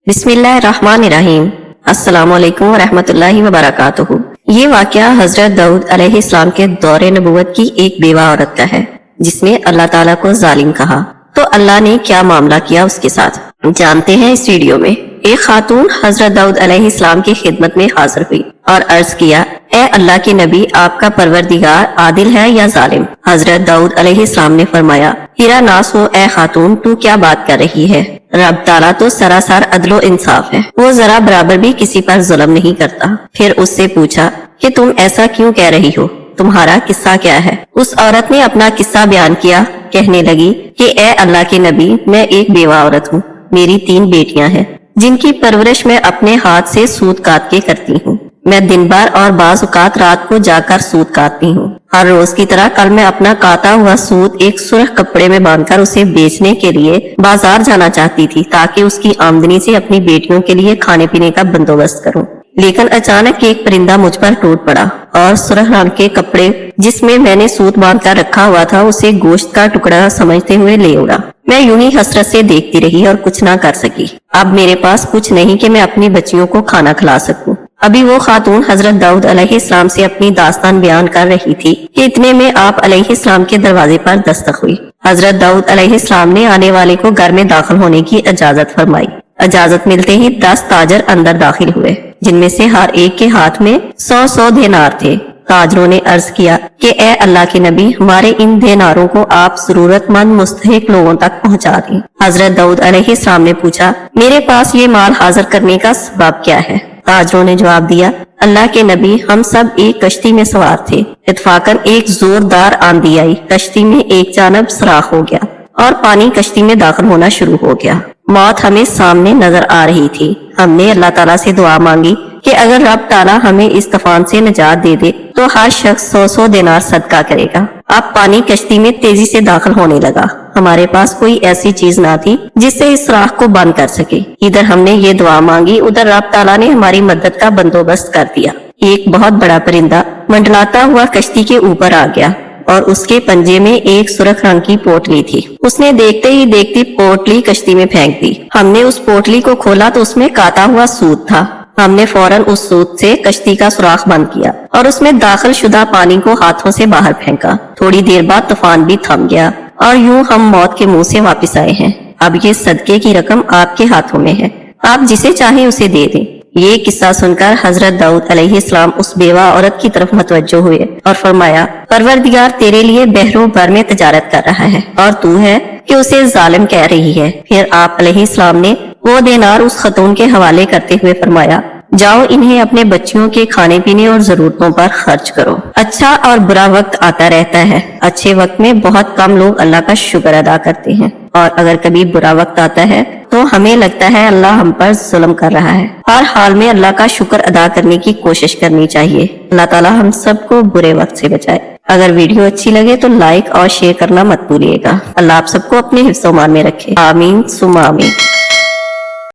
बिस्मिल्लाहिर्रहमानिर्रहीम। अस्सलामुअलैकुम वरहमतुल्लाहि वबरकातुहू। ये वाक़या हजरत दाऊद अलैहिस्सलाम के दौरे नबुवत की एक बेवा औरत का है जिसने अल्लाह ताला को जालिम कहा। तो अल्लाह ने क्या मामला किया उसके साथ जानते हैं इस वीडियो में। एक खातून हजरत दाऊद अलैहिस्सलाम की खिदमत में हाजिर हुई और अर्ज किया, ए अल्लाह के नबी, आपका परवरदिगार आदिल है या जालिम? हजरत दाऊद अलैहिस्सलाम ने फरमाया, हिरा नास हो ए खातून, तू क्या बात कर रही है? रब ताला तो सरासर अदलो इंसाफ है, वो जरा बराबर भी किसी पर जुल्म नहीं करता। फिर उससे पूछा कि तुम ऐसा क्यों कह रही हो, तुम्हारा किस्सा क्या है? उस औरत ने अपना किस्सा बयान किया। कहने लगी कि ए अल्लाह के नबी, मैं एक बेवा औरत हूँ, मेरी 3 बेटियां हैं जिनकी परवरिश मैं अपने हाथ से सूत काट के करती हूँ। मैं दिन भर और बाज़ औक़ात रात को जाकर सूत काटती हूँ। हर रोज की तरह कल मैं अपना काटा हुआ सूत एक सुर्ख कपड़े में बांधकर उसे बेचने के लिए बाजार जाना चाहती थी ताकि उसकी आमदनी से अपनी बेटियों के लिए खाने पीने का बंदोबस्त करूं। लेकिन अचानक एक परिंदा मुझ पर टूट पड़ा और सुर्ख रंग के कपड़े जिसमें मैंने सूत बांध कर रखा हुआ था उसे गोश्त का टुकड़ा समझते हुए ले उड़ा। मैं यूं ही हसरत से देखती रही और कुछ ना कर सकी। अब मेरे पास कुछ नहीं कि मैं अपनी बच्चियों को खाना खिला सकूं। अभी वो खातून हजरत दाऊद अलैहिस्सलाम से अपनी दास्तान बयान कर रही थी कि इतने में आप अलैहिस्सलाम के दरवाजे पर दस्तक हुई। हजरत दाऊद अलैहिस्सलाम ने आने वाले को घर में दाखिल होने की इजाजत फरमाई। इजाजत मिलते ही 10 ताजर अंदर दाखिल हुए जिनमें से हर एक के हाथ में 100 दिनार थे। ताजरों ने अर्ज किया कि ए अल्लाह के नबी, हमारे इन दिनारों को आप जरूरतमंद मुस्तहिक लोगों तक पहुंचा दें। हजरत दाऊद अलैहिस्सलाम ने पूछा, मेरे पास ये माल हाजिर करने का सबब क्या है? ताजरों ने जवाब दिया, अल्लाह के नबी, हम सब एक कश्ती में सवार थे। इत्तफाकन एक जोरदार आंधी आई, कश्ती में एक जानब सुराख हो गया और पानी कश्ती में दाखिल होना शुरू हो गया। मौत हमें सामने नजर आ रही थी। हमने अल्लाह ताला से दुआ मांगी कि अगर रब ताला हमें इस तूफान से निजात दे दे तो हर शख्स 100 दिनार सदका करेगा। अब पानी कश्ती में तेजी से दाखिल होने लगा। हमारे पास कोई ऐसी चीज ना थी जिससे इस राख को बंद कर सके। इधर हमने ये दुआ मांगी, उधर रब ताला ने हमारी मदद का बंदोबस्त कर दिया। एक बहुत बड़ा परिंदा मंडलाता हुआ कश्ती के ऊपर आ गया और उसके पंजे में एक सुर्ख रंग की पोटली थी। उसने देखते ही देखती पोटली कश्ती में फेंक दी। हमने उस पोटली को खोला तो उसमें काटा हुआ सूत था। हमने फौरन उस सूत से कश्ती का सुराख बंद किया और उसमें दाखिल शुदा पानी को हाथों से बाहर फेंका। थोड़ी देर बाद तूफान भी थम गया और यूं हम मौत के मुंह से वापस आए हैं। अब ये सदके की रकम आपके हाथों में है, आप जिसे चाहें उसे दे दें। ये किस्सा सुनकर हजरत दाऊद अलैहिस्सलाम उस बेवा औरत की तरफ मुतवज्जो हुए और फरमाया, परवरदिगार तेरे लिए बहरों भर में तजारत कर रहा है और तू है कि उसे जालिम कह रही है। फिर आप अलैहिस्सलाम ने वो दिनार उस खतून के हवाले करते हुए फरमाया, जाओ इन्हें अपने बच्चियों के खाने पीने और जरूरतों पर खर्च करो। अच्छा और बुरा वक्त आता रहता है। अच्छे वक्त में बहुत कम लोग अल्लाह का शुक्र अदा करते हैं और अगर कभी बुरा वक्त आता है तो हमें लगता है अल्लाह हम पर जुल्म कर रहा है। हर हाल में अल्लाह का शुक्र अदा करने की कोशिश करनी चाहिए। अल्लाह ताला हम सबको बुरे वक्त से बचाए। अगर वीडियो अच्छी लगे तो लाइक और शेयर करना मत भूलिएगा। अल्लाह आप सबको अपने हिफ्ज़-ओ-मान में रखे। आमीन सुम्मा आमीन।